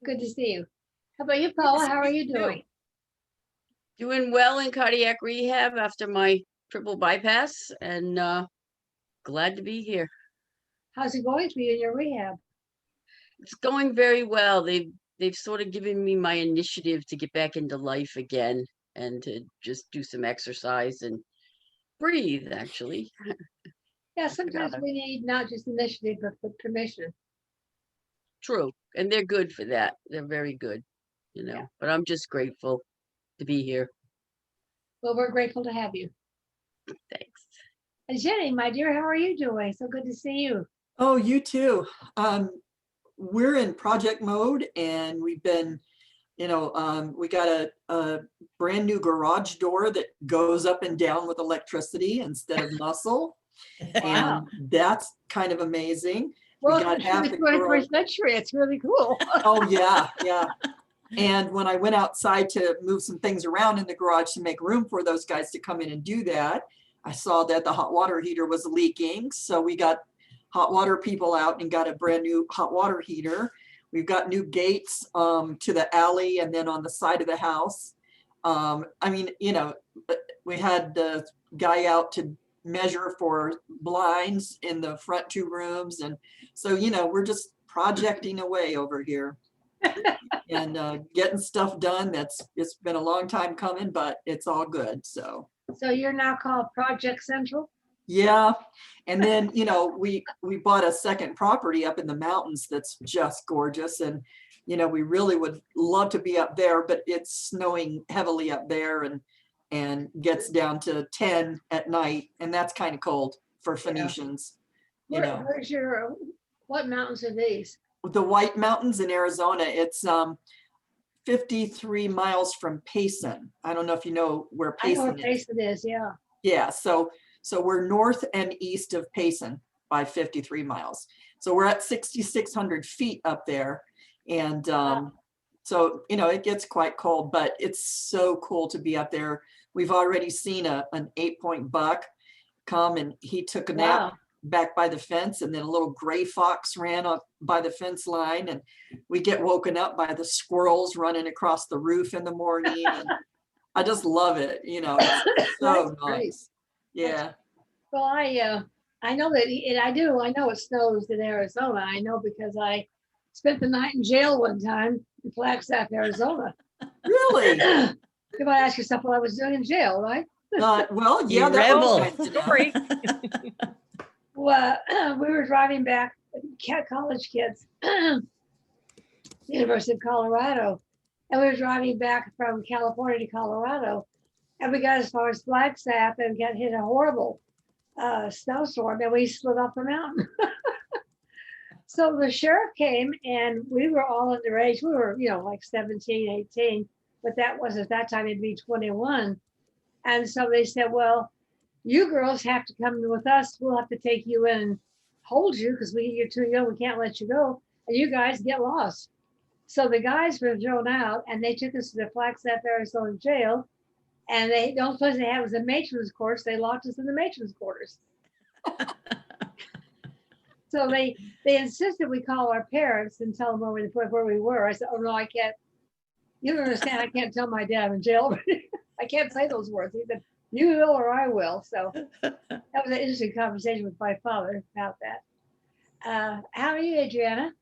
Good to see you. How about you, Paula? How are you doing? Doing well in cardiac rehab after my triple bypass, and glad to be here. How's it going for you in your rehab? It's going very well. They've sort of given me my initiative to get back into life again and to just do some exercise and breathe, actually. Yeah, sometimes we need not just initiative, but permission. True. And they're good for that. They're very good, Yeah. but I'm just grateful to be here. Well, we're grateful to have you. Thanks. And Jenny, my dear, how are you doing? So good to see you. Oh, you too. We're in project mode, and we've been, we got a brand new garage door that goes up and down with electricity instead of muscle. Wow. And that's kind of amazing. Well, we got it's half the the garage. 21st century. It's really cool. Oh, yeah, yeah. And when I went outside to move some things around in the garage to make room for those guys to come in and do that, I saw that the hot water heater was leaking. So we got hot water people out and got a brand new hot water heater. We've got new gates to the alley and then on the side of the house. We had the guy out to measure for blinds in the front two rooms. And so, we're just projecting away over here and getting stuff done. It's been a long time coming, but it's all good. So you're now called Project Central? Yeah. And then, we bought a second property up in the mountains that's just gorgeous. And, we really would love to be up there, but it's snowing heavily up there and gets down to 10 at night. And that's kind of cold for Phoenicians. What mountains are these? The White Mountains in Arizona. It's 53 miles from Payson. I don't know if you know where Payson is. I know where Payson is, yeah. Yeah, so we're north and east of Payson by 53 miles. So we're at 6,600 feet up there. And so, it gets quite cold, but it's so cool to be up there. We've already seen an 8-point buck come, and he took a nap back by the fence, and then a little gray fox ran up by the fence line, and we get woken up by the squirrels running across the roof in the morning. And I just love it. It's so nice. Yeah. Well, I know that I know it snows in Arizona. I know because I spent the night in jail one time in Flagstaff, Arizona. Really? You might ask yourself what I was doing in jail, right? Well, yeah, Story. Well, we were driving back, college kids, University of Colorado, and we were driving back from California to Colorado, and we got as far as Flagstaff and got hit a horrible snowstorm, and we slid off the mountain. So the sheriff came, and we were all underage. We were, like 17, 18, but that was at that time it'd be 21. And so they said, well, you girls have to come with us. We'll have to take you in and hold you because you're too young. We can't let you go. And you guys get lost. So the guys were thrown out, and they took us to the Flagstaff, Arizona jail. And the only place they had was a matron's quarters. They locked us in the matron's quarters. So they insisted we call our parents and tell them where we were. I said, oh no, I can't. You don't understand. I can't tell my dad I'm in jail. I can't say those words. He said, you will or I will. So that was an interesting conversation with my father about that. How are you, Adriana?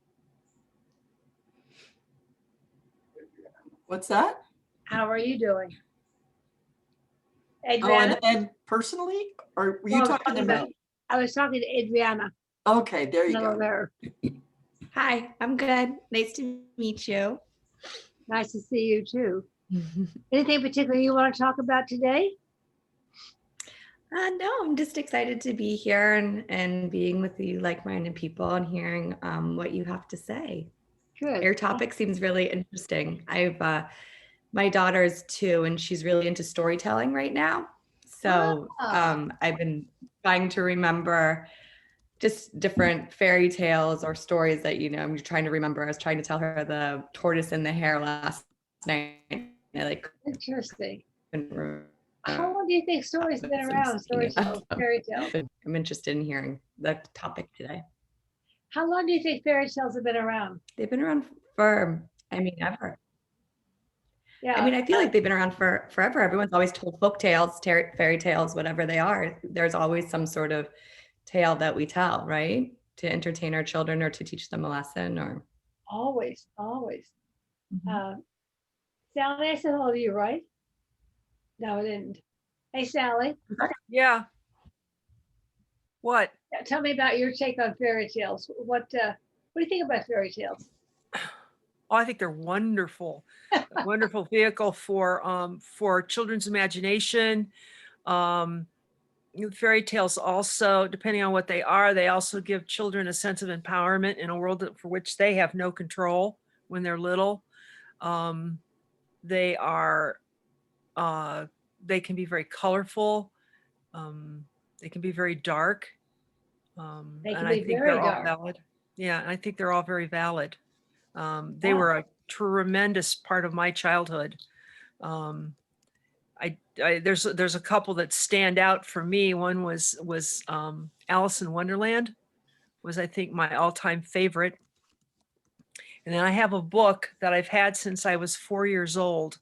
What's that? How are you doing? Adriana? Oh, and personally? Or were you talking to me? I was talking to Adriana. Okay, there you go. There. Hi, I'm good. Nice to meet you. Nice to see you too. Anything particular you want to talk about today? No, I'm just excited to be here and being with you like-minded people and hearing what you have to say. Good. Your topic seems really interesting. My daughter's 2 and she's really into storytelling right now. So I've been trying to remember just different fairy tales or stories that, I'm trying to remember. I was trying to tell her the tortoise and the hare last night. Interesting. How long do you think stories have been around? Fairy tales. I'm interested in hearing the topic today. How long do you think fairy tales have been around? They've been around for I mean, ever. Yeah. I mean, I feel like they've been around for forever. Everyone's always told folk tales, fairy tales, whatever they are. There's always some sort of tale that we tell, right? To entertain our children or to teach them a lesson or. Always, always. Mhm. Sally, I said hello to you, right? No, I didn't. Hey, Sally, Yeah. What? tell me about your take on fairy tales. What do you think about fairy tales? Oh, I think they're wonderful. A wonderful vehicle for children's imagination. Fairy tales also, depending on what they are, they also give children a sense of empowerment in a world for which they have no control when they're little. They are, they can be very colorful. They can be very dark. They can And I be think very they're all dark. valid. Yeah, I think they're all very valid. They Yeah. were a tremendous part of my childhood. Um, there's a couple that stand out for me. One was Alice in Wonderland was, I think, my all-time favorite. And then I have a book that I've had since I was 4 years old.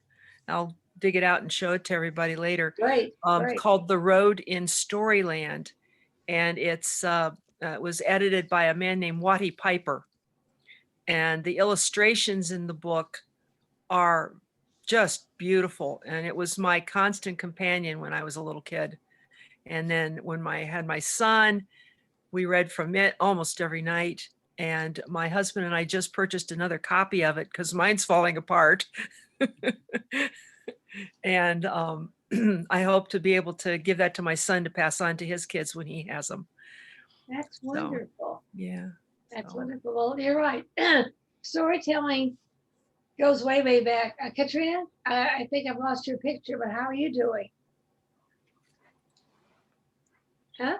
I'll dig it out and show it to everybody later. Great, great. Called The Road in Storyland. And it was edited by a man named Watty Piper. And the illustrations in the book are just beautiful. And it was my constant companion when I was a little kid. And then when I had my son, we read from it almost every night. And my husband and I just purchased another copy of it because mine's falling apart. And I hope to be able to give that to my son to pass on to his kids when he has them. That's So, wonderful. yeah. That's so. wonderful. Well, you're right. Storytelling goes way, way back. Katrina, I think I've lost your picture, but how are you doing? Huh?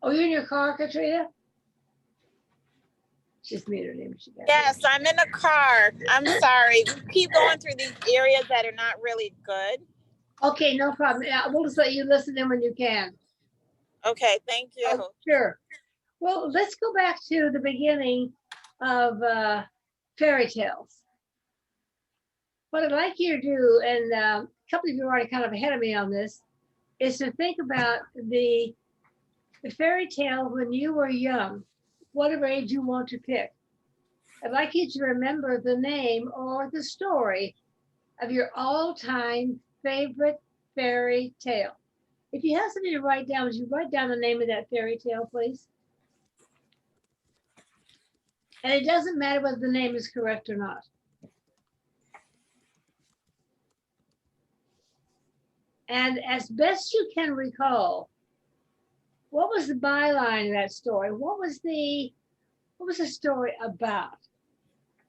Oh, you're in your car, Katrina? She's muted him. Yes, I'm in the car. I'm sorry. We keep going through these areas that are not really good. Okay, no problem. Yeah, we'll just let you listen in when you can. Okay, thank you. Oh, sure. Well, let's go back to the beginning of fairy tales. What I'd like you to do, and a couple of you are already kind of ahead of me on this, is to think about the fairy tale when you were young, whatever age you want to pick. I'd like you to remember the name or the story of your all-time favorite fairy tale. If you have something to write down, would you write down the name of that fairy tale, please? And it doesn't matter whether the name is correct or not. And as best you can recall, what was the byline of that story? What was the story about?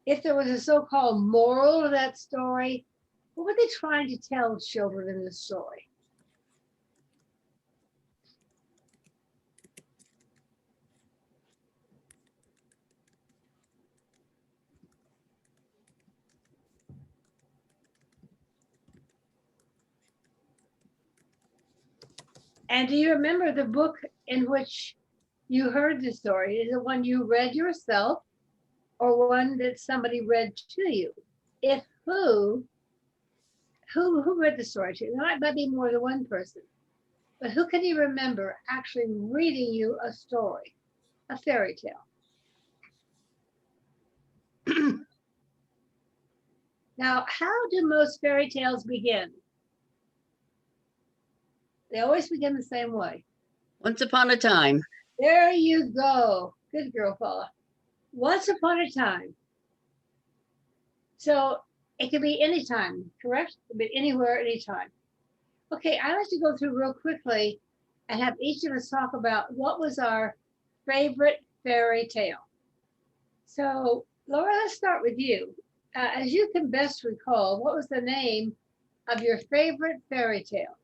If there was a so-called moral of that story, what were they trying to tell children in the story? And do you remember the book in which you heard the story? Is it one you read yourself or one that somebody read to you? If who read the story to you? It might be more than one person, but who can you remember actually reading you a story, a fairy tale? Now, how do most fairy tales begin? They always begin the same way. Once upon a time. There you go. Good girl, Paula. Once upon a time. So it could be anytime, correct? It could be anywhere, anytime. Okay, I like to go through real quickly and have each of us talk about what was our favorite fairy tale. So Laura, let's start with you. As you can best recall, what was the name of your favorite fairy tale?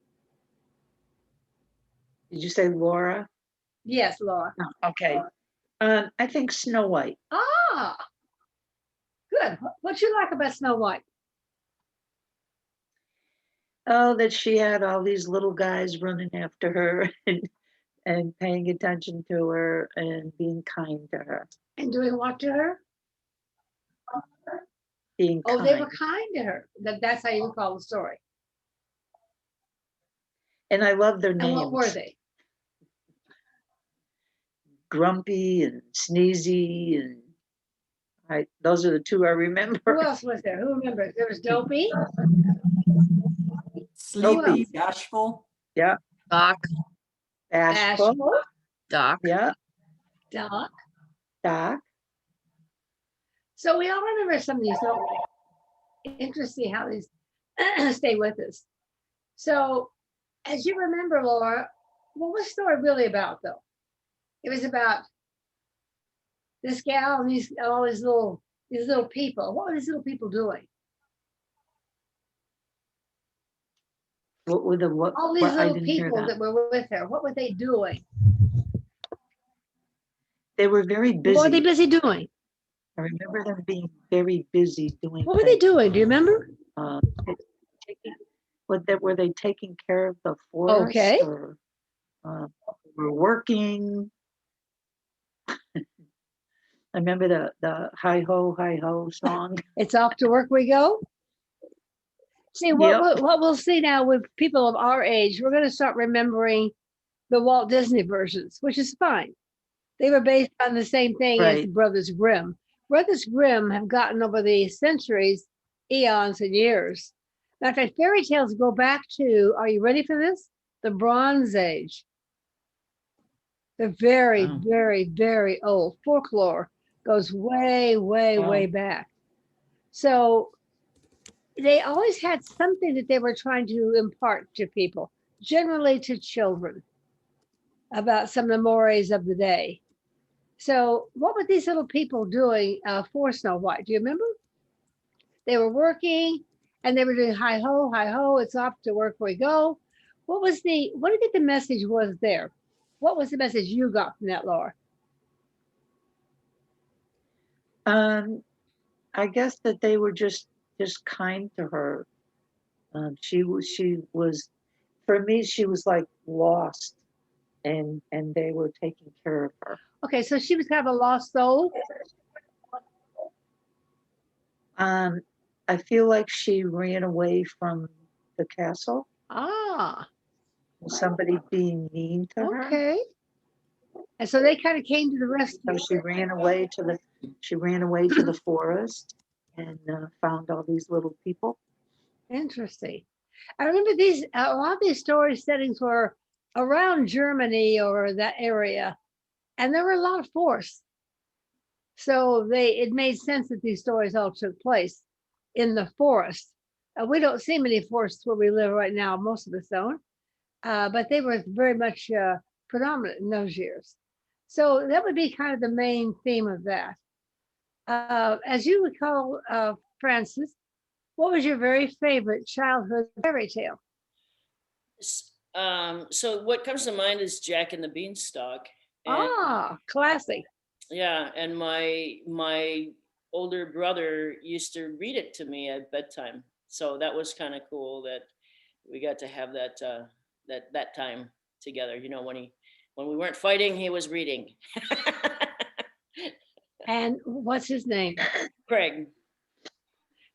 Did you say Laura? Yes, Laura. Oh, okay. I think Snow White. Ah, good. What you like about Snow White? Oh, that she had all these little guys running after her and paying attention to her and being kind to her. And doing what to her? being Oh, they were kind. kind to her. That's how you recall the story. And I love their And names. what were they? Grumpy and Sneezy, and those are the two I remember. Who else was there? Who remembers? There was Dopey. Sleepy, else? bashful. Yeah, Doc, Bashful. Doc. Yeah, Doc. Doc. So we all remember some of these, don't we? Interesting how these stay with us. So as you remember, Laura, what was the story really about though? It was about this gal and all these little people. What were these little people doing? What were the what? All these what? I little didn't hear people that were with her, what were they doing? They were very busy. What were they busy doing? I remember them being very busy doing. What were they things. doing? Do you remember? Were they taking care of the forest? Okay. Or were working? I remember the hi ho song. It's off to work we go. See, what we'll see now with people of our age, we're going to start remembering the Walt Disney versions, which is fine. They were based on the same thing as the Right. Brothers Grimm. Brothers Grimm have gotten over the centuries, eons and years. Matter of fact, fairy tales go back to, are you ready for this? The Bronze Age. They're very, Wow. very, very old. Folklore goes way, way, Wow. way back. So they always had something that they were trying to impart to people, generally to children, about some of the mores of the day. So what were these little people doing for Snow White? Do you remember? They were working and they were doing hi ho, it's off to work we go. What do you think the message was there? What was the message you got from that, Laura? I guess that they were just kind to her. She was, for me, she was like lost, and they were taking care of her. Okay, so she was kind of a lost soul. I feel like she ran away from the castle. Ah, Somebody being mean to her. okay. And so they kind of came to the rescue. So she ran away to the forest and found all these little people. Interesting. I remember a lot of these story settings were around Germany or that area, and there were a lot of forests. So it made sense that these stories all took place in the forest. We don't see many forests where we live right now, most of us don't, but they were very much predominant in those years. So that would be kind of the main theme of that. As you recall, Francis, what was your very favorite childhood fairy tale? So what comes to mind is Jack and the Beanstalk. And, Classic. yeah, and my older brother used to read it to me at bedtime. So that was kind of cool that we got to have that time together. You know, when we weren't fighting, he was reading. And what's his name? Craig.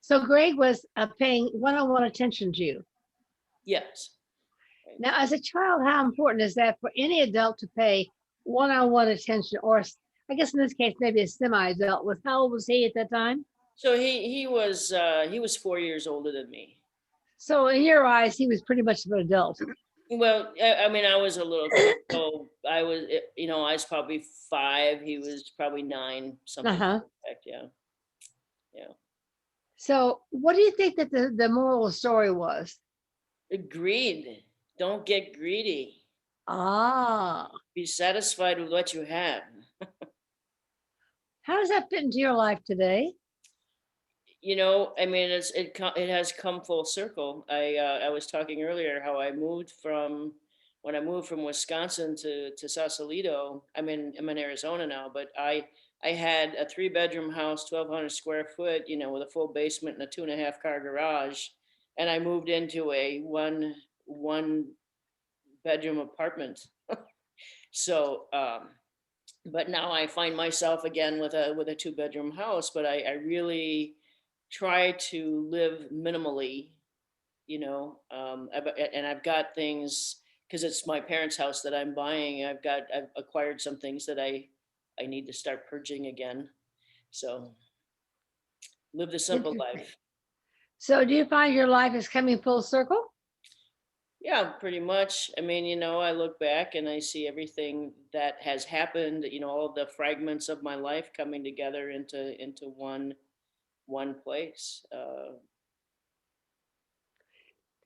So Greg was paying one-on-one attention to you. Yes. Now, as a child, how important is that for any adult to pay one-on-one attention, or I guess in this case, maybe a semi-adult? How old was he at that time? So he was 4 years older than me. So in your eyes, he was pretty much an adult. Well, I mean, I was a little kid, so I was, I was probably 5. He was probably 9, something like that. Yeah. Yeah. So what do you think that the moral of the story was? Greed. Don't get greedy. Ah, Be satisfied with what you have. how does that fit into your life today? I mean, it has come full circle. I was talking earlier how when I moved from Wisconsin to Sausalito. I'm in Arizona now, but I had a 3-bedroom house, 1,200 square foot, with a full basement and a 2.5 car garage, and I moved into a one bedroom apartment. So, but now I find myself again with a 2-bedroom house. But I really try to live minimally, and I've got things because it's my parents' house that I'm buying. I've acquired some things that I need to start purging again. So live the simple Interesting. life. So do you find your life is coming full circle? Yeah, pretty much. I mean, I look back and I see everything that has happened, all of the fragments of my life coming together into one place.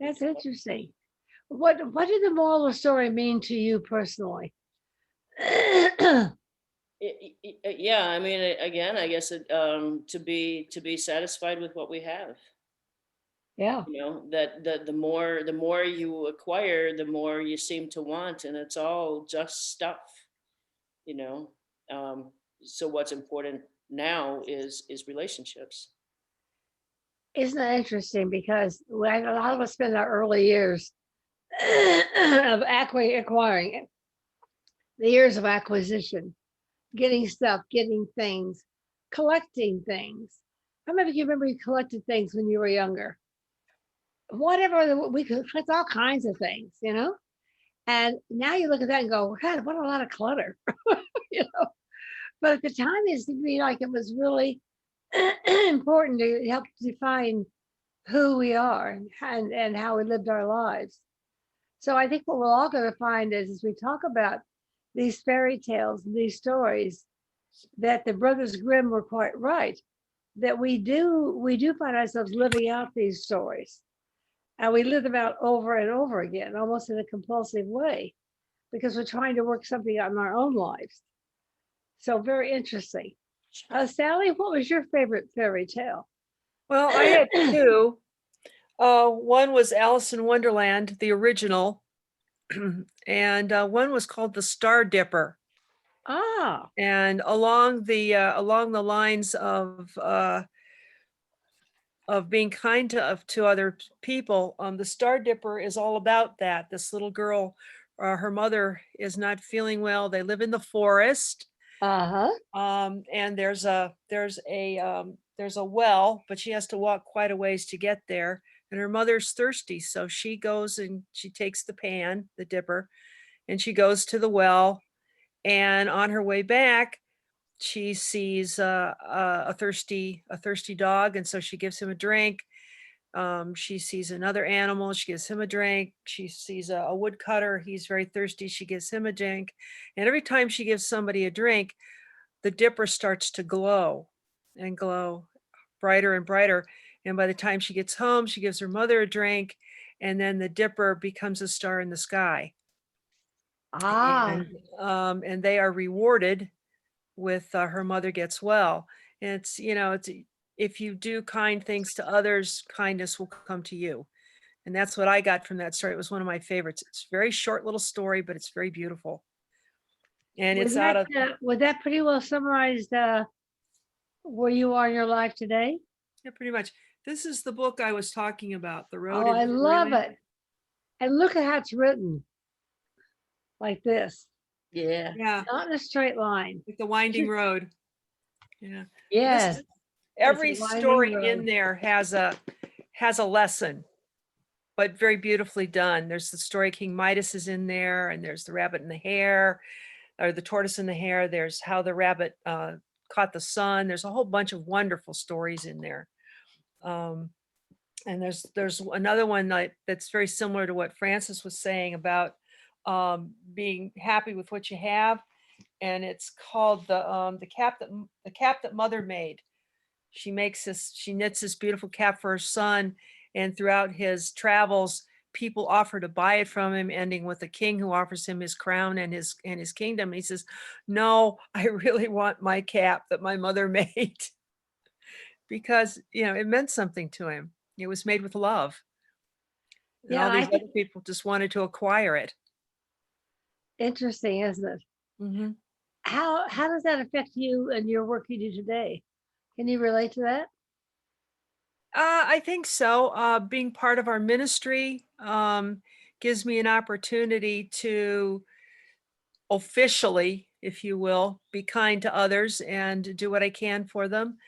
That's It's interesting. What did the moral of the story mean to you personally? yeah, I mean, again, I guess to be satisfied with what we have. Yeah. That the more you acquire, the more you seem to want, and it's all just stuff. You know, um, so what's important now is relationships. Isn't that interesting? Because when a lot of us spend our early years of acquiring, the years of acquisition, getting stuff, getting things, collecting things. How many of you remember you collected things when you were younger? Whatever, we could collect all kinds of things, And now you look at that and go, God, what a lot of clutter, you know. But at the time, it seemed to me like it was really important to help define who we are and how we lived our lives. So I think what we're all going to find is, as we talk about these fairy tales and these stories, that the Brothers Grimm were quite right, that we do find ourselves living out these stories, and we live them out over and over again, almost in a compulsive way, because we're trying to work something out in our own lives. So very interesting. Sally, what was your favorite fairy tale? Well, I had two. One was Alice in Wonderland, the original, and one was called The Star Dipper. Ah, And along the lines of being kind to other people, the Star Dipper is all about that. This little girl, her mother is not feeling well. They live in the forest, uh-huh. and there's a well, but she has to walk quite a ways to get there. And her mother's thirsty, so she goes and she takes the pan, the dipper, and she goes to the well. And on her way back, she sees a thirsty dog, and so she gives him a drink. She sees another animal, she gives him a drink. She sees a woodcutter, he's very thirsty, she gives him a drink. And every time she gives somebody a drink, the dipper starts to glow and glow brighter and brighter. And by the time she gets home, she gives her mother a drink, and then the dipper becomes a star in the sky. Ah, And they are rewarded with her mother gets well. And it's if you do kind things to others, kindness will come to you. And that's what I got from that story. It was one of my favorites. It's a very short little story, but it's very beautiful. And it's out of would that pretty well summarize where you are in your life today? yeah, pretty much. This is the book I was talking about, The Road. Oh, I into love Storyland. it. And look at how it's written, like this, Yeah. Yeah, not in a straight line. like the winding road. Yeah. Yes. Every winding story road. in there has a lesson, but very beautifully done. There's the story King Midas is in there, and there's the rabbit and the hare, or the tortoise and the hare. There's how the rabbit caught the sun. There's a whole bunch of wonderful stories in there. And there's another one that's very similar to what Francis was saying about being happy with what you have, and it's called the cap that Mother made. She knits this beautiful cap for her son, and throughout his travels, people offer to buy it from him, ending with a king who offers him his crown and his kingdom. And he says, "No, I really want my cap that my mother made," because it meant something to him. It was made with love. And Yeah, all I these think other people just wanted to acquire it. interesting, isn't it? Mm-hmm. How does that affect you and your work you do today? Can you relate to that? I think so. Being part of our ministry gives me an opportunity to officially, if you will, be kind to others and do what I can for them.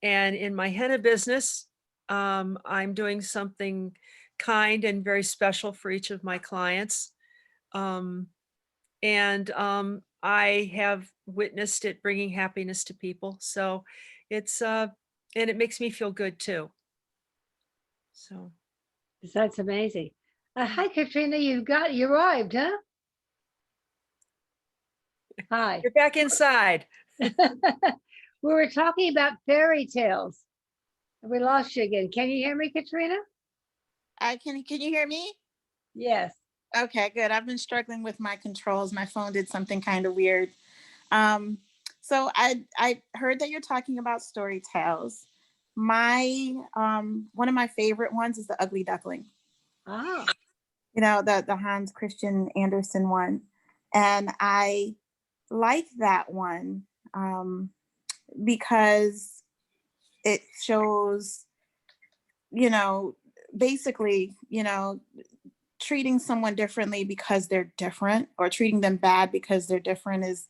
And in my henna business, I'm doing something kind and very special for each of my clients. I have witnessed it bringing happiness to people. So it's, and it makes me feel good too. So, That's amazing. Hi, Katrina, you arrived, huh? Hi. you're back inside. We were talking about fairy tales. We lost you again. Can you hear me, Katrina? Can you hear me? Yes. Okay, good. I've been struggling with my controls. My phone did something kind of weird. Um, so I heard that you're talking about story tales. My one of my favorite ones is The Ugly Duckling. Ah, You know, the Hans Christian Andersen one. And I like that one because it shows, you know, basically, you know, treating someone differently because they're different, or treating them bad because they're different, is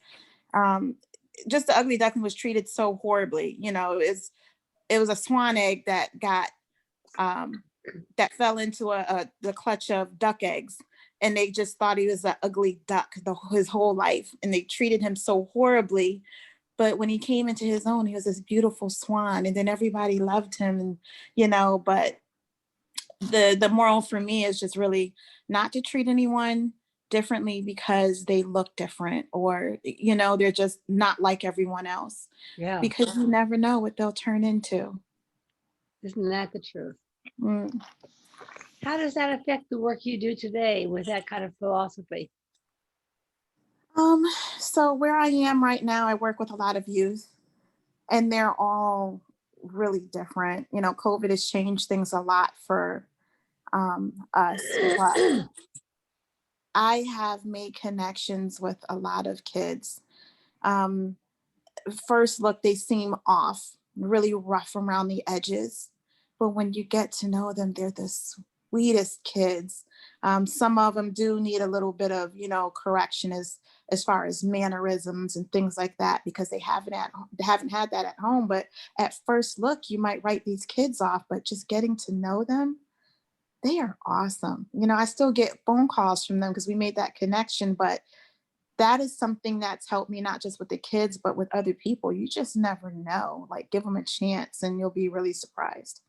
um, just The Ugly Duckling was treated so horribly. You know, it was a swan egg that got that fell into the clutch of duck eggs, and they just thought he was an ugly duck his whole life, and they treated him so horribly. But when he came into his own, he was this beautiful swan, and then everybody loved him, and you know. But the moral for me is just really not to treat anyone differently because they look different, or you know, they're just not like everyone else, yeah. because you never know what they'll turn into. Isn't that the truth? Mm. How does that affect the work you do today with that kind of philosophy? Um, so where I am right now, I work with a lot of youth, and they're all really different. You know, COVID has changed things a lot for us, but I have made connections with a lot of kids. Um, First look, they seem off, really rough around the edges. But when you get to know them, they're the sweetest kids. Some of them do need a little bit of, you know, correction as far as mannerisms and things like that, because they haven't had that at home. But at first look, you might write these kids off, but just getting to know them, they are awesome. You know, I still get phone calls from them because we made that connection, but that is something that's helped me, not just with the kids, but with other people. You just never know. Like, give them a chance and you'll be really surprised.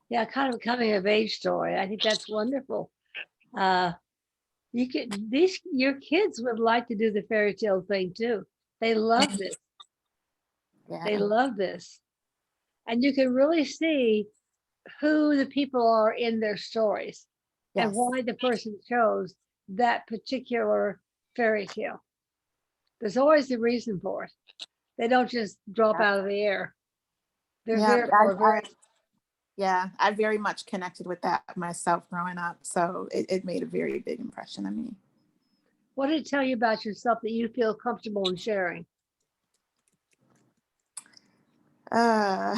Yeah, kind of a coming of age story. I think that's wonderful. Your kids would like to do the fairy tale thing too. They love this. They Yeah. love this. And you can really see who the people are in their stories and Yes. why the person chose that particular fairy tale. There's always a reason for it. They don't just drop Yeah. out of the air. They're Yeah, there for a very I very much connected with that myself growing up. So it made a very big impression on me. What did it tell you about yourself that you feel comfortable in sharing? Uh,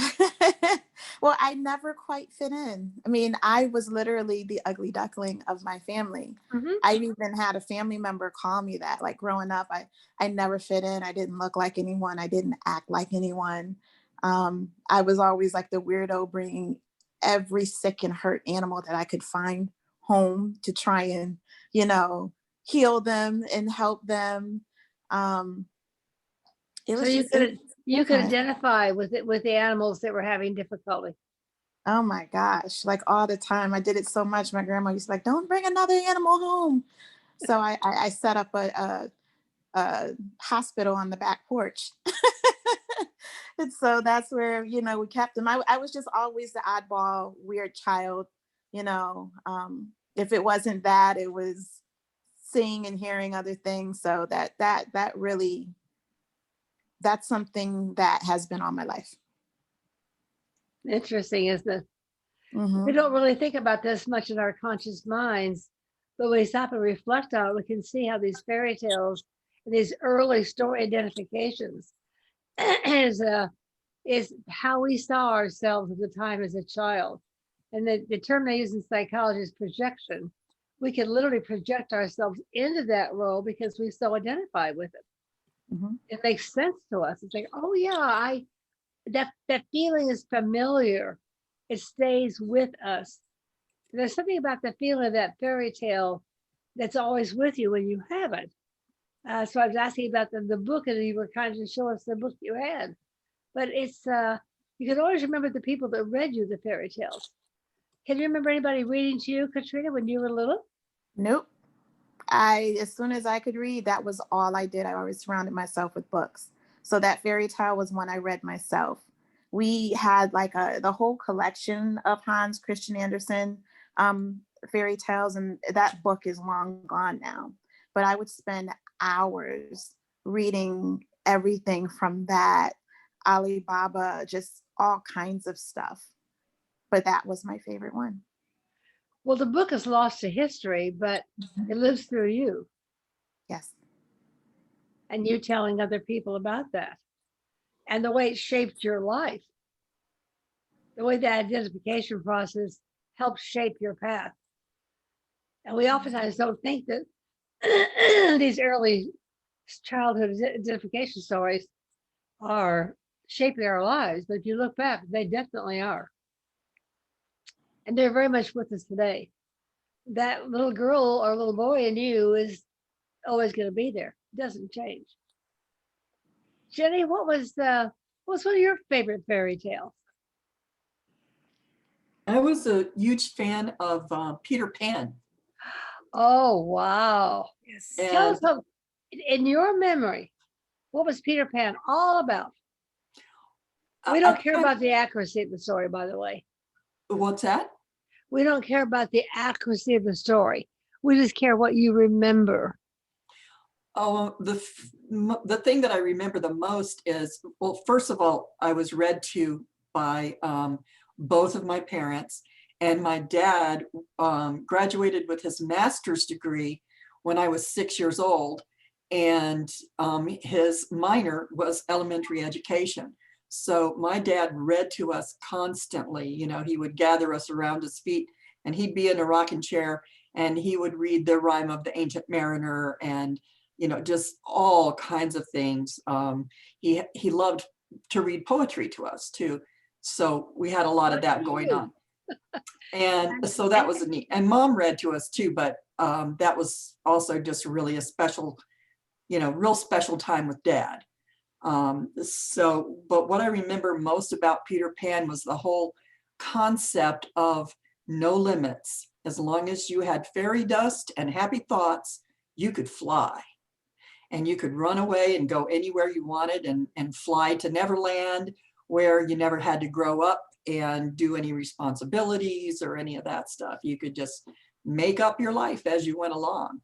well, I never quite fit in. I mean, I was literally the ugly duckling of my family. Mhm. I even had a family member call me that. Like growing up, I never fit in. I didn't look like anyone. I didn't act like anyone. I was always like the weirdo, bringing every sick and hurt animal that I could find home to try and, you know, heal them and help them. It So was you just could different. identify with the animals that were having difficulty. Oh my gosh, like all the time. I did it so much. My grandma used to be like, don't bring another animal home. So I set up a hospital on the back porch. And so that's where, you know, we kept them. I was just always the oddball, weird child, you know. If it wasn't that, it was seeing and hearing other things. So that really, that's something that has been all my life. Interesting, isn't it? Mm-hmm. We don't really think about this much in our conscious minds, but when we stop and reflect on it, we can see how these fairy tales and these early story identifications is how we saw ourselves at the time as a child. And the term they use in psychology is projection. We can literally project ourselves into that role because we so identify with it. Mm-hmm. It makes sense to us. It's like, oh yeah, that feeling is familiar. It stays with us. There's something about the feeling of that fairy tale that's always with you when you have it. So I was asking about the book, and you were kind of show us the book you had. But it's you can always remember the people that read you the fairy tales. Can you remember anybody reading to you, Katrina, when you were little? Nope. As soon as I could read, that was all I did. I always surrounded myself with books. So that fairy tale was one I read myself. We had like the whole collection of Hans Christian Andersen fairy tales, and that book is long gone now. But I would spend hours reading everything from that, Alibaba, just all kinds of stuff. But that was my favorite one. Well, the book is lost to history, but it lives through you, Yes. and you telling other people about that, and the way it shaped your life, the way that identification process helps shape your path. And we oftentimes don't think that these early childhood identification stories are shaping our lives, but if you look back, they definitely are. And they're very much with us today. That little girl or little boy in you is always going to be there. It doesn't change. Jenny, what's one of your favorite fairy tales? I was a huge fan of Peter Pan. Oh, wow. Yes. Tell And us how, in your memory, what was Peter Pan all about? We don't care about the accuracy of the story, by the way. What's that? We don't care about the accuracy of the story. We just care what you remember. Oh, the thing that I remember the most is, well, first of all, I was read to by both of my parents, and my dad graduated with his master's degree when I was 6 years old, and his minor was elementary education. So my dad read to us constantly. You know, he would gather us around his feet, and he'd be in a rocking chair, and he would read the Rime of the Ancient Mariner, and you know, just all kinds of things. He loved to read poetry to us too. So we had a lot of that going on. And so that was neat. And mom read to us too, but that was also just really a special, you know, real special time with dad. But what I remember most about Peter Pan was the whole concept of no limits. As long as you had fairy dust and happy thoughts, you could fly. And you could run away and go anywhere you wanted, and fly to Neverland, where you never had to grow up and do any responsibilities or any of that stuff. You could just make up your life as you went along.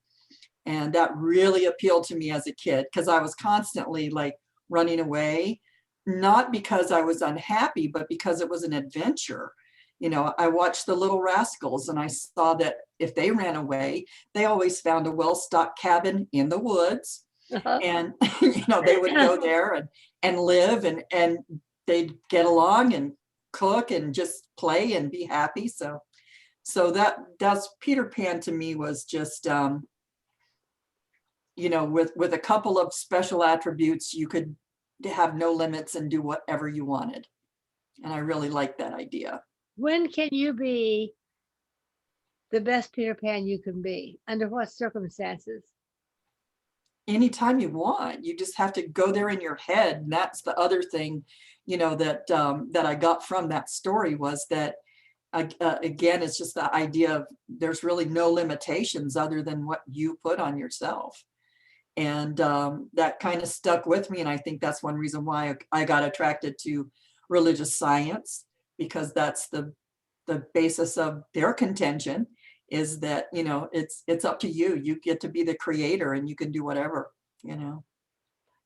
And that really appealed to me as a kid, because I was constantly like running away, not because I was unhappy, but because it was an adventure. You know, I watched the Little Rascals, and I saw that if they ran away, they always found a well-stocked cabin in the woods. And you know, they would go there and live, and they'd get along and cook and just play and be happy. So that's Peter Pan to me was just you know, with a couple of special attributes, you could have no limits and do whatever you wanted. And I really like that idea. When can you be the best Peter Pan you can be? Under what circumstances? Anytime you want. You just have to go there in your head. And that's the other thing, you know, that that I got from that story was that again, it's just the idea of there's really no limitations other than what you put on yourself. And that kind of stuck with me. And I think that's one reason why I got attracted to religious science, because that's the basis of their contention, is that, you know, it's up to you. You get to be the creator, and you can do whatever, you know.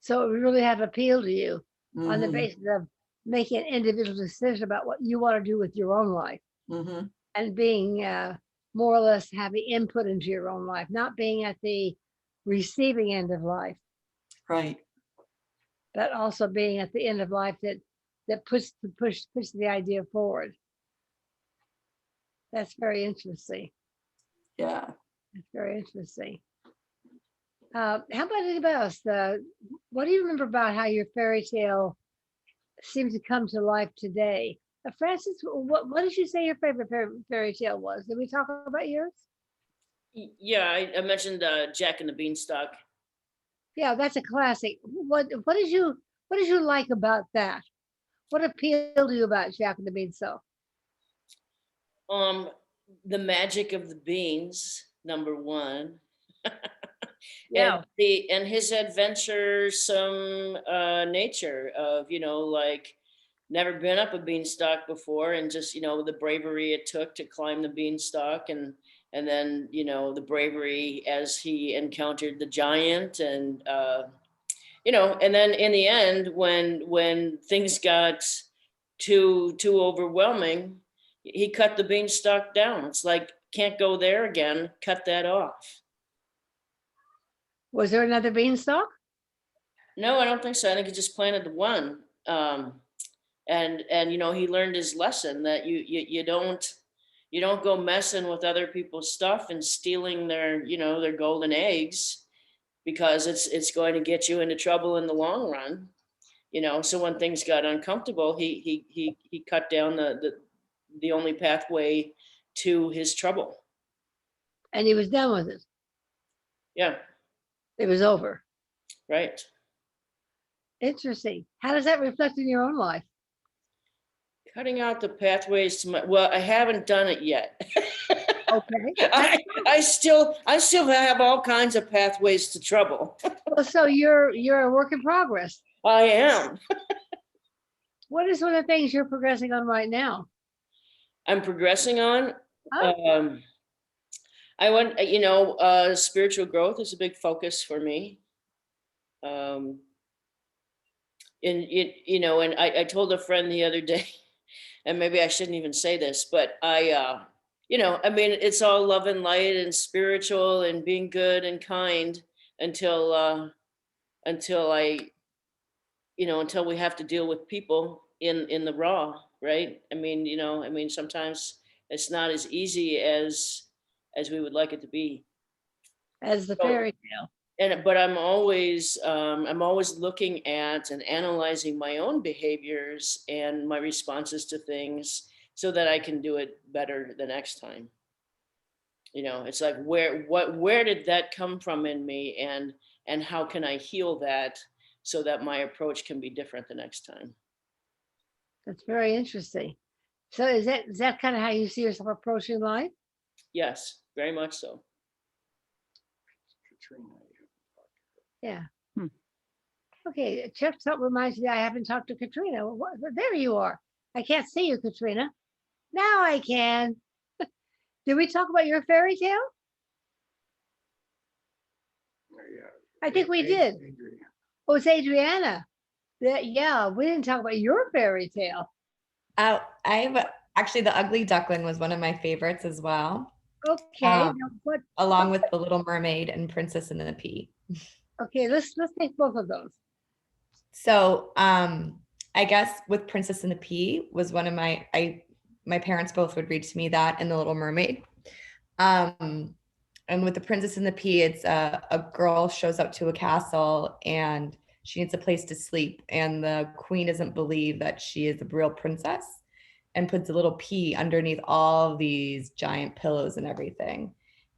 So it really have appealed to you on the Mhm, basis of making an individual decision about what you want to do with your own life, mhm. and being more or less having input into your own life, not being at the receiving end of life, Right. but also being at the end of life that push the idea forward. That's very interesting. Yeah. That's very interesting. How about anybody else? What do you remember about how your fairy tale seems to come to life today. Francis, what did you say your favorite fairy tale was? Did we talk about yours? Yeah, I mentioned Jack and the Beanstalk. Yeah, that's a classic. What did you like about that? What appealed to you about Jack and the Beanstalk? The magic of the beans, number one. Yeah. And his adventuresome nature of, like never been up a beanstalk before, and just, the bravery it took to climb the beanstalk, and then, the bravery as he encountered the giant, and and then in the end, when things got too overwhelming, he cut the beanstalk down. It's like, can't go there again, cut that off. Was there another beanstalk? No, I don't think so. I think he just planted the one. And he learned his lesson that you don't go messing with other people's stuff and stealing their golden eggs, because it's going to get you into trouble in the long run. So when things got uncomfortable, he cut down the only pathway to his trouble. And he was done with it. Yeah, It was over. right. Interesting. How does that reflect in your own life? Cutting out the pathways to well, I haven't done it yet. Okay. I still have all kinds of pathways to trouble. Well, so you're a work in progress. I am. What is one of the things you're progressing on right now? I'm progressing on. Oh. I went, spiritual growth is a big focus for me. And I told a friend the other day, and maybe I shouldn't even say this, but it's all love and light and spiritual and being good and kind until we have to deal with people in the raw, right? Sometimes it's not as easy as we would like it to be. As the fairy tale. But I'm always looking at and analyzing my own behaviors and my responses to things so that I can do it better the next time. It's like, where did that come from in me, and how can I heal that so that my approach can be different the next time? That's very interesting. So is that kind of how you see yourself approaching life? Yes, very much so. Yeah. Okay, Chuck reminds me I haven't talked to Katrina. There you are. I can't see you, Katrina. Now I can. Did we talk about your fairy tale? I think we did. Oh, it's Adriana. Yeah, we didn't talk about your fairy tale. Actually, The Ugly Duckling was one of my favorites as well. Okay. Now along with The Little Mermaid and Princess and the Pea. Okay, let's take both of those. So I guess with Princess and the Pea was one of my parents both would read to me that, and The Little Mermaid. And with The Princess and the Pea, it's a girl shows up to a castle and she needs a place to sleep, and the queen doesn't believe that she is a real princess and puts a little pea underneath all these giant pillows and everything.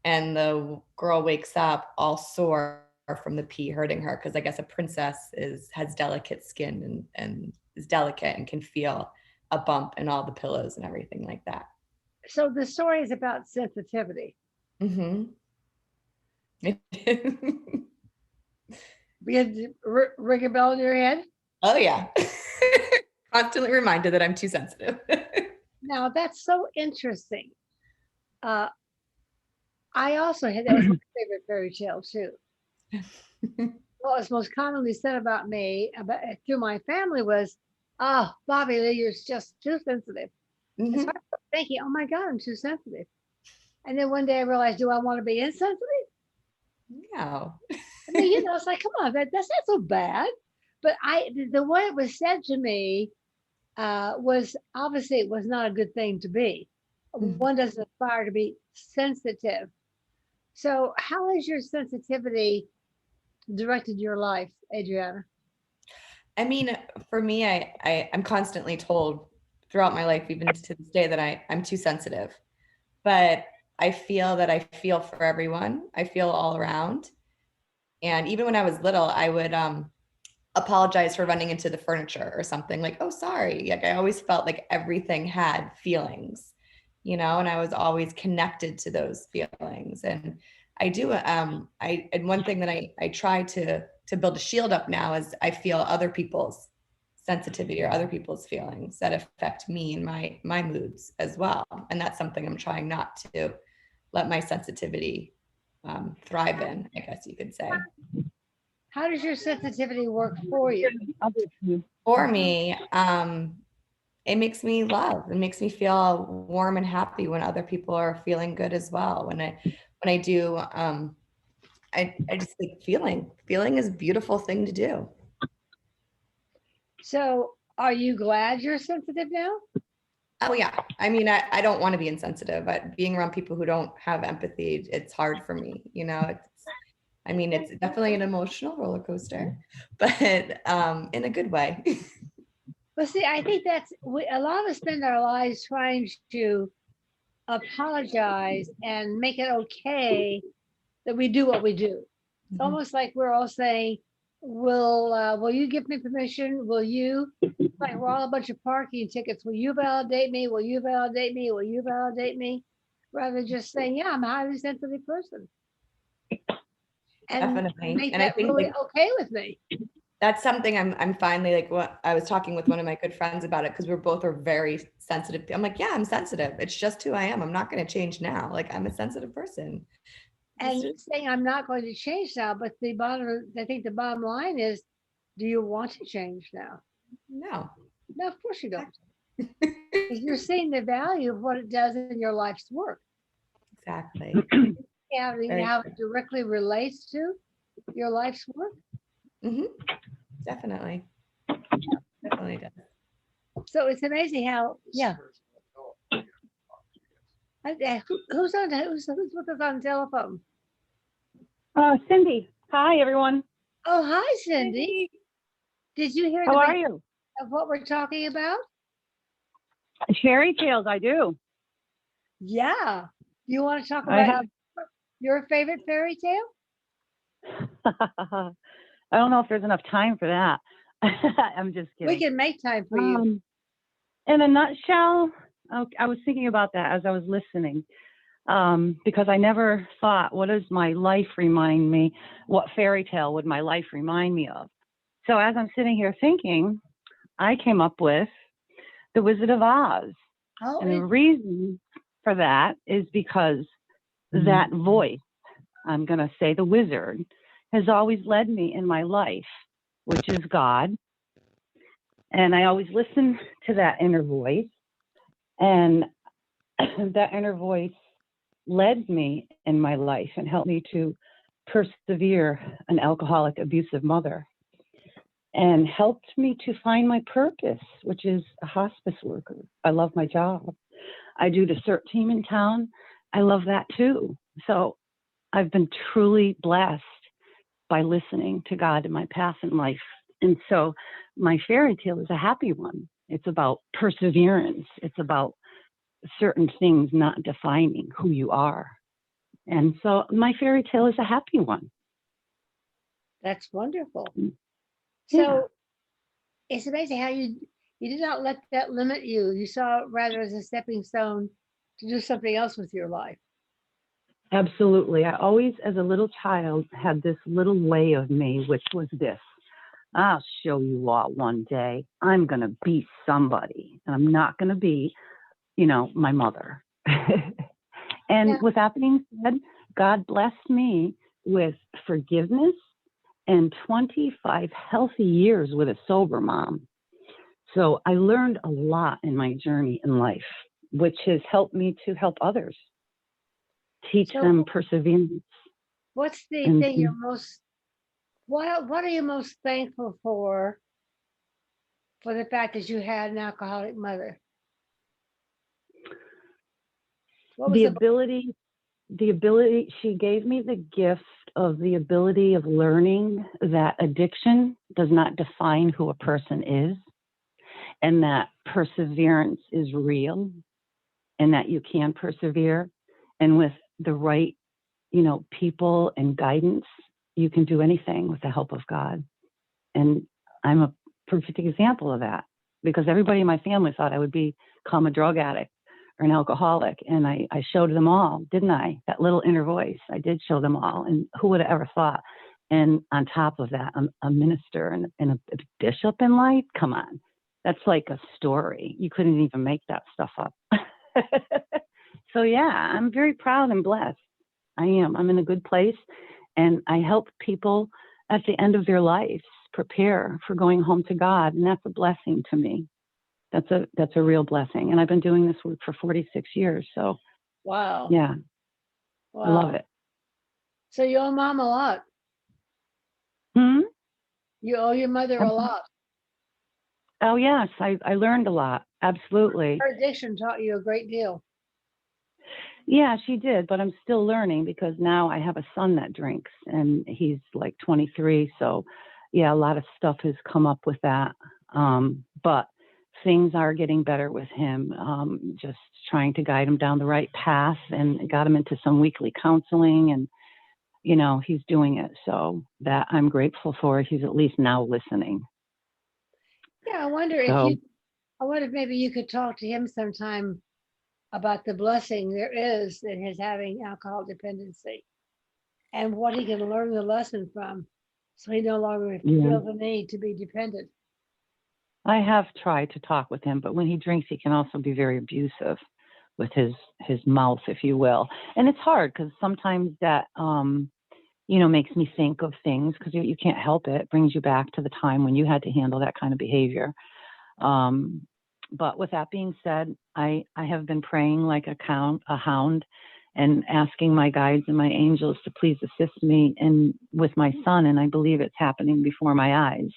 And the girl wakes up all sore from the pea hurting her, because I guess a princess has delicate skin and is delicate and can feel a bump in all the pillows and everything like that. So the story is about sensitivity. Mm-hmm. We had to ring a bell in your head. Oh yeah. Constantly reminded that I'm too sensitive. Now that's so interesting. I also had, that was my favorite fairy tale too. What was most commonly said about me, through my family, was, "Oh, Bobbie, you're just too sensitive." Mm-hmm. And so I started thinking, "Oh my God, I'm too sensitive." And then one day I realized, do I want to be insensitive? No. It's like, come on, that's not so bad. But the way it was said to me was, obviously it was not a good thing to be. Mm-hmm. One doesn't aspire to be sensitive. So how has your sensitivity directed your life, Adriana? I mean, for me, I'm constantly told throughout my life, even to this day, that I'm too sensitive. But I feel that I feel for everyone. I feel all around. And even when I was little, I would apologize for running into the furniture or something, like, oh, sorry. Like I always felt like everything had feelings, you know, and I was always connected to those feelings. And I do, and one thing that I try to build a shield up now is I feel other people's sensitivity or other people's feelings that affect me and my moods as well. And that's something I'm trying not to let my sensitivity thrive in, I guess you could say. How does your sensitivity work for you? For me, it makes me love. It makes me feel warm and happy when other people are feeling good as well. When I do, I just like feeling. Feeling is a beautiful thing to do. So are you glad you're sensitive now? Oh yeah. I mean, I don't want to be insensitive, but being around people who don't have empathy, it's hard for me. You know, I mean, it's definitely an emotional roller coaster, but in a good way. Well, see, I think a lot of us spend our lives trying to apologize and make it okay that we do what we do. It's almost like we're all saying, will you give me permission? Will you, like we're all a bunch of parking tickets. Will you validate me? Will you validate me? Will you validate me? Rather than just saying, yeah, I'm a highly sensitive person. And Definitely. make And I that think really like, okay with me. that's something I'm finally like, what I was talking with one of my good friends about it, because we're both are very sensitive. I'm like, yeah, I'm sensitive. It's just who I am. I'm not going to change now. Like I'm a sensitive person. And saying I'm not going to change now, but I think the bottom line is, do you want to change now? No. No, of course you don't. Because you're seeing the value of what it does in your life's work. Exactly. Yeah, Very how true. it directly relates to your life's work. Definitely. Definitely does. So it's amazing how, yeah. Who's with us on the telephone? Cindy. Hi, everyone. Oh, hi, Cindy. Did you hear How are you? of what we're talking about? Fairy tales, I do. Yeah. You want to talk I about have. your favorite fairy tale? I don't know if there's enough time for that. I'm just kidding. We can make time for you. In a nutshell, I was thinking about that as I was listening, because I never thought, what does my life remind me? What fairy tale would my life remind me of? So as I'm sitting here thinking, I came up with The Wizard of Oz. Oh, And the reason for that is because that voice, I'm going to say the wizard, has always led me in my life, which is God. And I always listen to that inner voice. And that inner voice led me in my life and helped me to persevere an alcoholic, abusive mother, and helped me to find my purpose, which is a hospice worker. I love my job. I do the CERT team in town. I love that too. So I've been truly blessed by listening to God in my path in life. And so my fairy tale is a happy one. It's about perseverance. It's about certain things not defining who you are. And so my fairy tale is a happy one. that's wonderful. Yeah. So it's amazing how you did not let that limit you. You saw it rather as a stepping stone to do something else with your life. Absolutely. I always, as a little child, had this little way of me, which was this: I'll show you all one day. I'm going to be somebody, and I'm not going to be, my mother. And with that being said, God blessed me with forgiveness and 25 healthy years with a sober mom. So I learned a lot in my journey in life, which has helped me to help others, teach them perseverance. What's the thing you're what are you most thankful for the fact that you had an alcoholic mother? What was The ability, she gave me the gift of the ability of learning that addiction does not define who a person is, and that perseverance is real, and that you can persevere, and with the right, people and guidance, you can do anything with the help of God. And I'm a perfect example of that, because everybody in my family thought I would become a drug addict or an alcoholic. And I showed them all, didn't I? That little inner voice, I did show them all. And who would have ever thought? And on top of that, I'm a minister and a bishop in life. Come on. That's like a story. You couldn't even make that stuff up. So yeah, I'm very proud and blessed. I am. I'm in a good place. And I help people at the end of their lives prepare for going home to God. And that's a blessing to me. That's a real blessing. And I've been doing this work for 46 years. So Wow. yeah, I love it. So you owe mom a lot. You owe your mother a lot. Oh yes, I learned a lot. Absolutely. Her addiction taught you a great deal. Yeah, she did, but I'm still learning, because now I have a son that drinks and he's like 23. So yeah, a lot of stuff has come up with that. But things are getting better with him. Just trying to guide him down the right path, and got him into some weekly counseling, and he's doing it. So that I'm grateful for. He's at least now listening. Yeah, I wonder if maybe you could talk to him sometime about the blessing there is in his having alcohol dependency, and what he can learn the lesson from, so he no longer feels the need to be dependent. I have tried to talk with him, but when he drinks, he can also be very abusive with his mouth, if you will. And it's hard, because sometimes that, makes me think of things, because you can't help it. It brings you back to the time when you had to handle that kind of behavior. But with that being said, I have been praying like a hound, and asking my guides and my angels to please assist me with my son. And I believe it's happening before my eyes.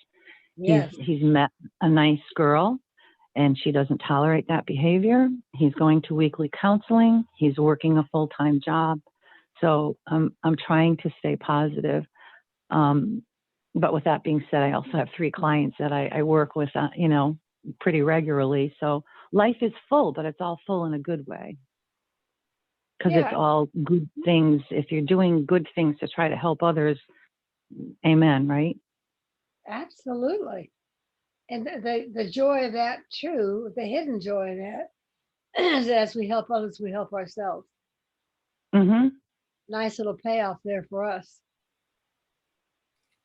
Yes. He's met a nice girl, and she doesn't tolerate that behavior. He's going to weekly counseling. He's working a full-time job. So I'm trying to stay positive. But with that being said, I also have 3 clients that I work with, pretty regularly. So life is full, but it's all full in a good way. Because it's all good things. If you're doing good things to try to help others, amen, right? Absolutely. And the joy of that too, the hidden joy of that, is as we help others, we help ourselves. Mm-hmm. Nice little payoff there for us.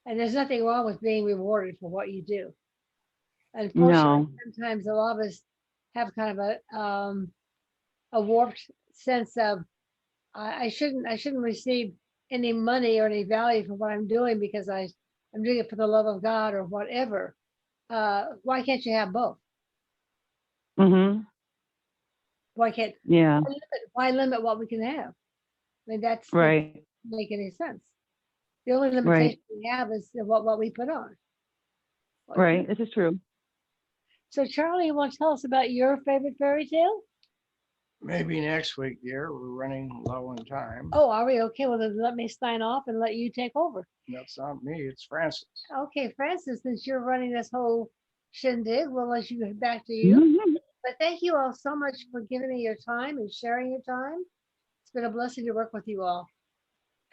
And there's nothing wrong with being rewarded for what you do. Unfortunately, sometimes a lot of us have kind of a warped sense of I shouldn't receive any money or any value for what I'm doing, because I'm doing it for the love of God or whatever. Why can't you have both? Mm-hmm. Why can't? Yeah. Why limit what we can have? I mean, that right. doesn't make any sense. The only limitation we have is what we put on. Right. This is true. So, Charlie, you want to tell us about your favorite fairy tale? Maybe next week, dear. We're running low on time. Oh, are we? Okay, well, then let me sign off and let you take over. That's not me, it's Francis. Okay, Francis, since you're running this whole shindig, we'll let you get back to you. Mm-hmm. But thank you all so much for giving me your time and sharing your time. It's been a blessing to work with you all.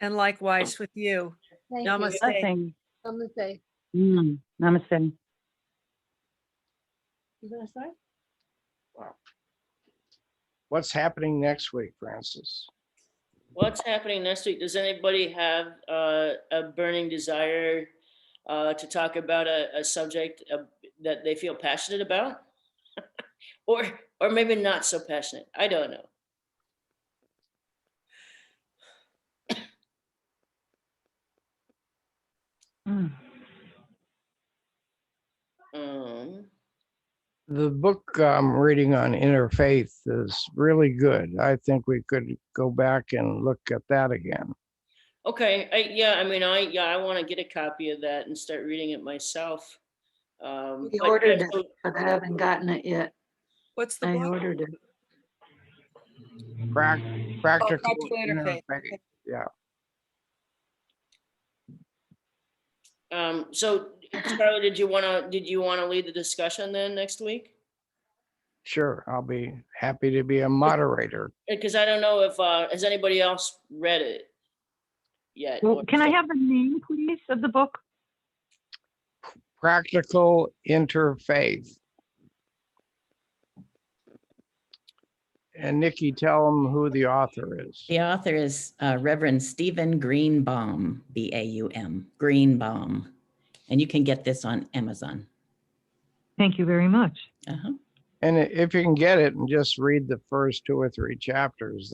And likewise with you. Thank Namaste. you. Blessing. Namaste. Namaste. You gonna start? Wow. What's happening next week, Francis? What's happening next week? Does anybody have a burning desire to talk about a subject that they feel passionate about? or maybe not so passionate? I don't know. The book I'm reading on interfaith is really good. I think we could go back and look at that again. Okay. I want to get a copy of that and start reading it myself. We ordered it, but I haven't gotten it yet. What's the I book? ordered it. Practical Practical interfaith. interfaith. Yeah. So Charlie, did you wanna lead the discussion then next week? Sure, I'll be happy to be a moderator. Because I don't know if, has anybody else read it yet? Well, can I have the name, please, of the book? Practical Interfaith. And Nikki, tell them who the author is. The author is Reverend Stephen Greenbaum, B-A-U-M, Greenbaum. And you can get this on Amazon. Thank you very much. Uh-huh. And if you can get it and just read the first 2 or 3 chapters,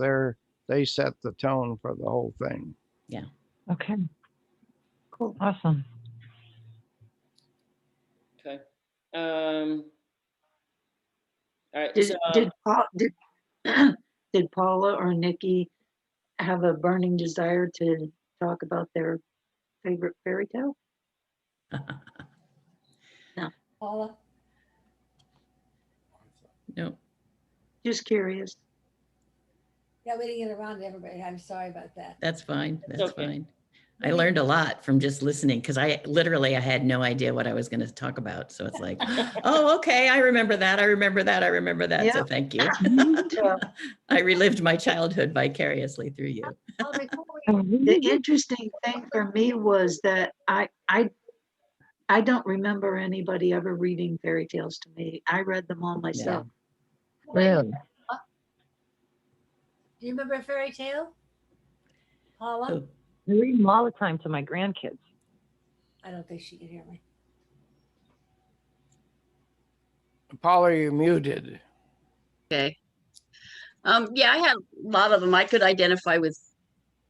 they set the tone for the whole thing. Yeah. Okay. Cool. Awesome. Okay. All right. Did, did Paula or Nikki have a burning desire to talk about their favorite fairy tale? Paula? No. Just curious. Yeah, we didn't get around to everybody. I'm sorry about that. That's fine. That's okay. fine. I learned a lot from just listening because I had no idea what I was going to talk about. So it's like, oh, okay, I remember that. I remember that. I remember that. So Yeah. thank you. Yeah. I relived my childhood vicariously through you. The interesting thing for me was that I don't remember anybody ever reading fairy tales to me. I read them all myself. Really? Do you remember a fairy tale? Paula? Oh, I read them all the time to my grandkids. I don't think she can hear me. Paula, you're muted. Okay. Yeah, I had a lot of them. I could identify with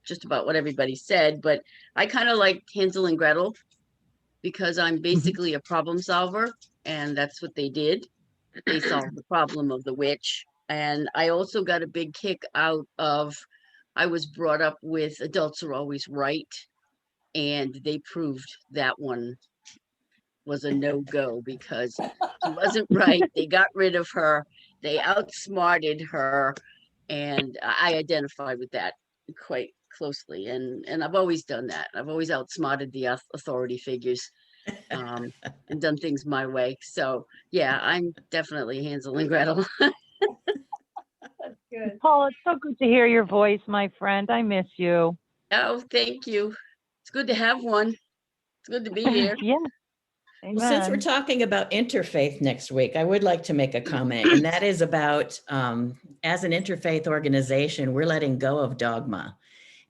just about what everybody said, but I kind of like Hansel and Gretel because I'm basically a problem solver, and that's what they did. They solved the problem of the witch. And I also got a big kick out of, I was brought up with adults are always right, and they proved that one was a no-go because she wasn't right. They got rid of her. They outsmarted her, and I identified with that quite closely. And I've always done that. I've always outsmarted the authority figures, and done things my way. So yeah, I'm definitely Hansel and Gretel. Good. Paul, it's so good to hear your voice, my friend. I miss you. Oh, thank you. It's good to have one. It's good to be here. Yeah. Well, since we're Amen. talking about interfaith next week, I would like to make a comment, and that is about as an interfaith organization, we're letting go of dogma.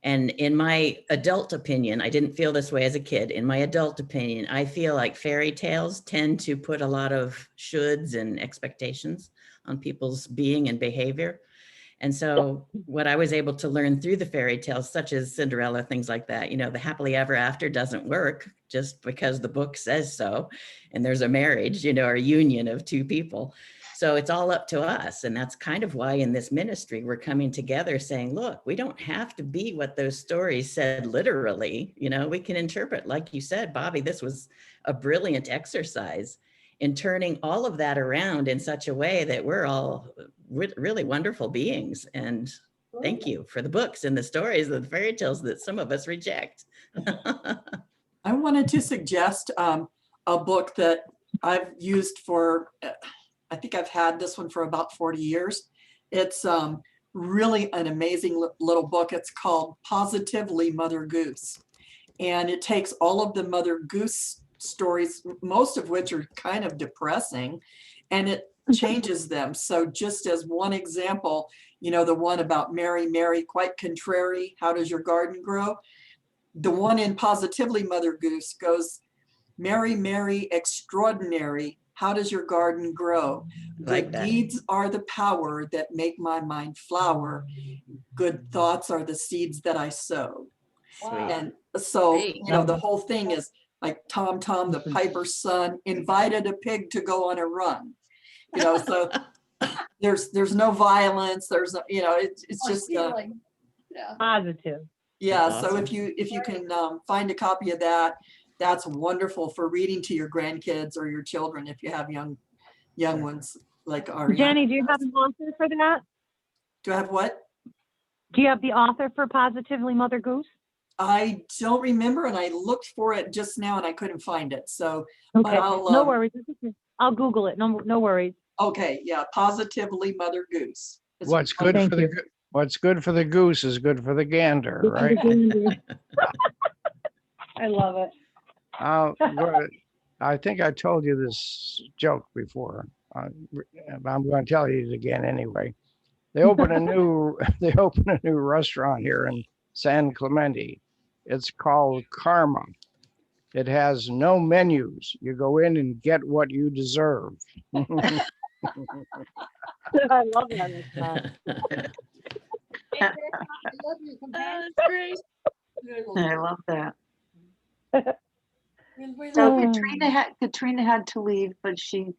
And in my adult opinion, I didn't feel this way as a kid. In my adult opinion, I feel like fairy tales tend to put a lot of shoulds and expectations on people's being and behavior. And so what I was able to learn through the fairy tales, such as Cinderella, things like that, the happily ever after doesn't work just because the book says so. And there's a marriage, or a union of 2 people. So it's all up to us. And that's kind of why in this ministry, we're coming together saying, look, we don't have to be what those stories said literally. We can interpret, like you said, Bobbie, this was a brilliant exercise in turning all of that around in such a way that we're all really wonderful beings. And thank you for the books and the stories, the fairy tales that some of us reject. I wanted to suggest a book that I've used for, I think I've had this one for about 40 years. It's really an amazing little book. It's called Positively Mother Goose. And it takes all of the Mother Goose stories, most of which are kind of depressing, and it changes them. So just as one example, the one about Mary, Mary, quite contrary, how does your garden grow? The one in Positively Mother Goose goes, Mary, Mary, extraordinary, how does your garden grow? Like Good that. deeds are the power that make my mind flower. Good thoughts are the seeds that I sow. Wow. And so, Great. the whole thing is like Tom, the piper's son, invited a pig to go on a run. So there's no violence. There's, it's just, Feeling. Yeah. Positive. yeah. That's So awesome. if you can find a copy of that, that's wonderful for reading to your grandkids or your children if you have young ones like Ariana. Jenny, do you have an author for that? Do I have what? Do you have the author for Positively Mother Goose? I don't remember, and I looked for it just now and I couldn't find it. So, but Okay, I'll, no worries. It's okay. I'll Google it. No worries. okay, yeah, Positively Mother Goose. It's What's good Thank for the you. what's good for the goose is good for the gander, right? I love it. I think I told you this joke before. I'm going to tell you it again anyway. They open a new restaurant here in San Clemente. It's called Karma. It has no menus. You go in and get what you deserve. I love that. I love you, companion. That's great. I love that. We So love you. Katrina had to leave, but she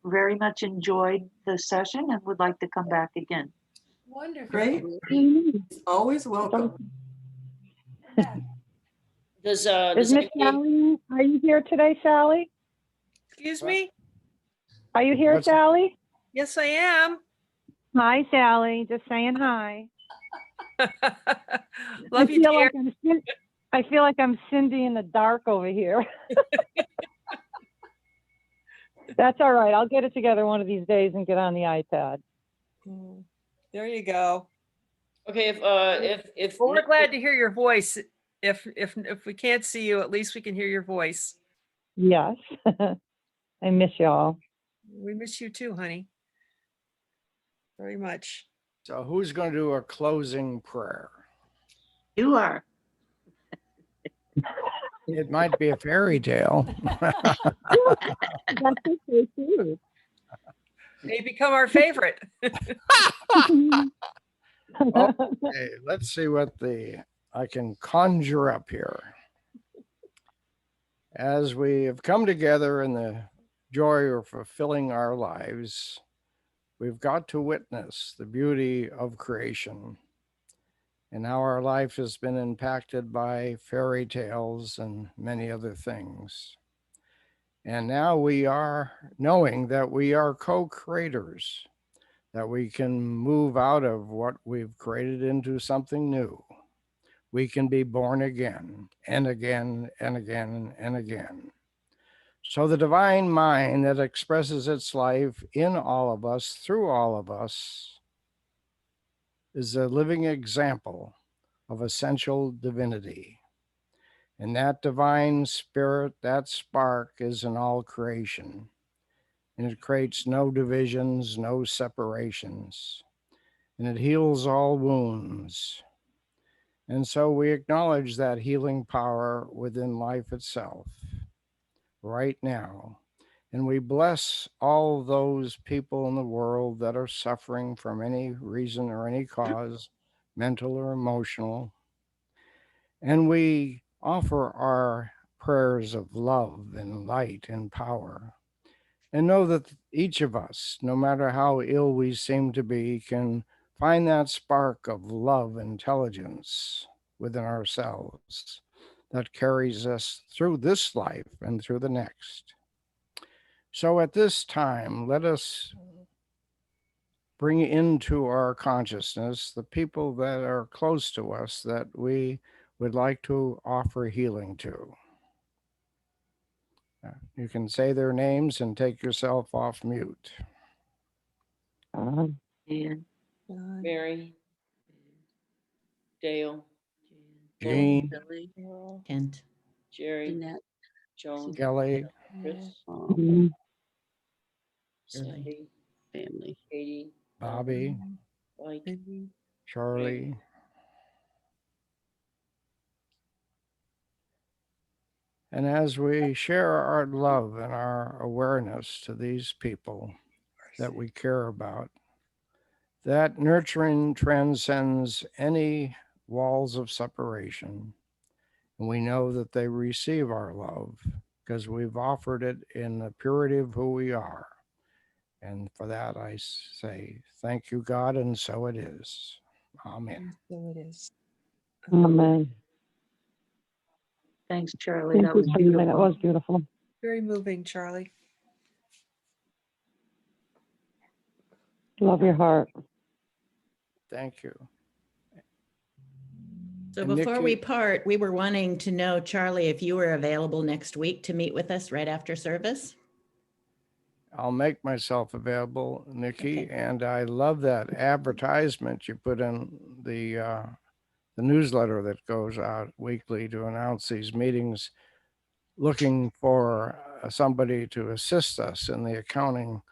very much enjoyed the session and would like to come back again. Wonderful. Great. Always welcome. Does Is Miss anybody, Sally, are you here today, Sally? Excuse me? Are you here, What's- Sally? Yes, I am. Hi, Sally. Just saying hi. Love you, dear. I feel like I'm Cindy in the dark over here. That's all right. I'll get it together one of these days and get on the iPad. There you go. okay, if Well, we're glad to hear your voice. If we can't see you, at least we can hear your voice. Yes. I miss y'all. We miss you too, honey. Very much. So who's going to do a closing prayer? You are. It might be a fairy tale. That's okay too. They become our favorite. Okay, let's see what I can conjure up here. As we have come together in the joy of fulfilling our lives, we've got to witness the beauty of creation and how our life has been impacted by fairy tales and many other things. And now we are knowing that we are co-creators, that we can move out of what we've created into something new. We can be born again and again and again and again. So the divine mind that expresses its life in all of us, through all of us, is a living example of essential divinity. And that divine spirit, that spark, is in all creation. And it creates no divisions, no separations. And it heals all wounds. And so we acknowledge that healing power within life itself right now. And we bless all those people in the world that are suffering from any reason or any cause, mental or emotional. And we offer our prayers of love and light and power. And know that each of us, no matter how ill we seem to be, can find that spark of love, intelligence within ourselves that carries us through this life and through the next. So at this time, let us bring into our consciousness the people that are close to us that we would like to offer healing to. You can say their names and take yourself off mute. And Mary, Dale, Jean, Billy, Kent. Jerry, Jeanette, Joan, Kelly, Chris, Sandy, family. Katie, Bobbie, Mike, Charlie. And as we share our love and our awareness to these people that we care about, that nurturing transcends any walls of separation. And we know that they receive our love because we've offered it in the purity of who we are. And for that, I say, thank you, God, and so it is. Amen. So it is. Amen. thanks, Charlie. Thank That you, was Charlie. beautiful. That was beautiful. Very moving, Charlie. Love your heart. Thank you. So And before we Nikki- part, we were wanting to know, Charlie, if you were available next week to meet with us right after service? I'll make myself available, Nikki, Okay. and I love that advertisement you put in the newsletter that goes out weekly to announce these meetings, looking for somebody to assist us in the accounting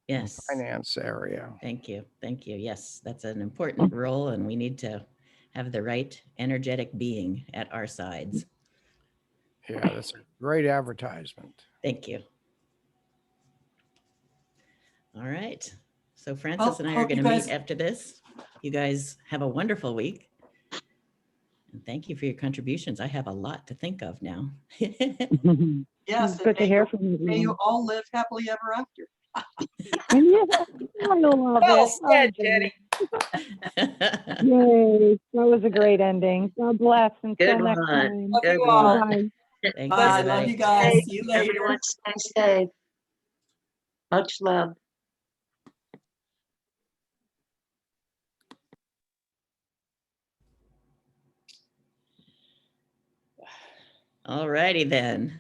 and Yes. finance area. Thank you. Thank you. Yes, that's an important role and we need to have the right energetic being at our sides. Yeah, that's a great advertisement. Thank you. All right. So Francis and I are hope you going to meet guys- after this. You guys have a wonderful week. And thank you for your contributions. I have a lot to think of now. Yes, It's and good to may hear you- from you. May you all live happily ever after. Yeah, I love Well it. said, Jenny. Jenny. Yay, that was a great ending. God bless. Until Good next one. time. Love Good you all. one. Bye. Thanks, Bye. Love everybody. you guys. See you later. Everyone stay safe. Much love. All righty then.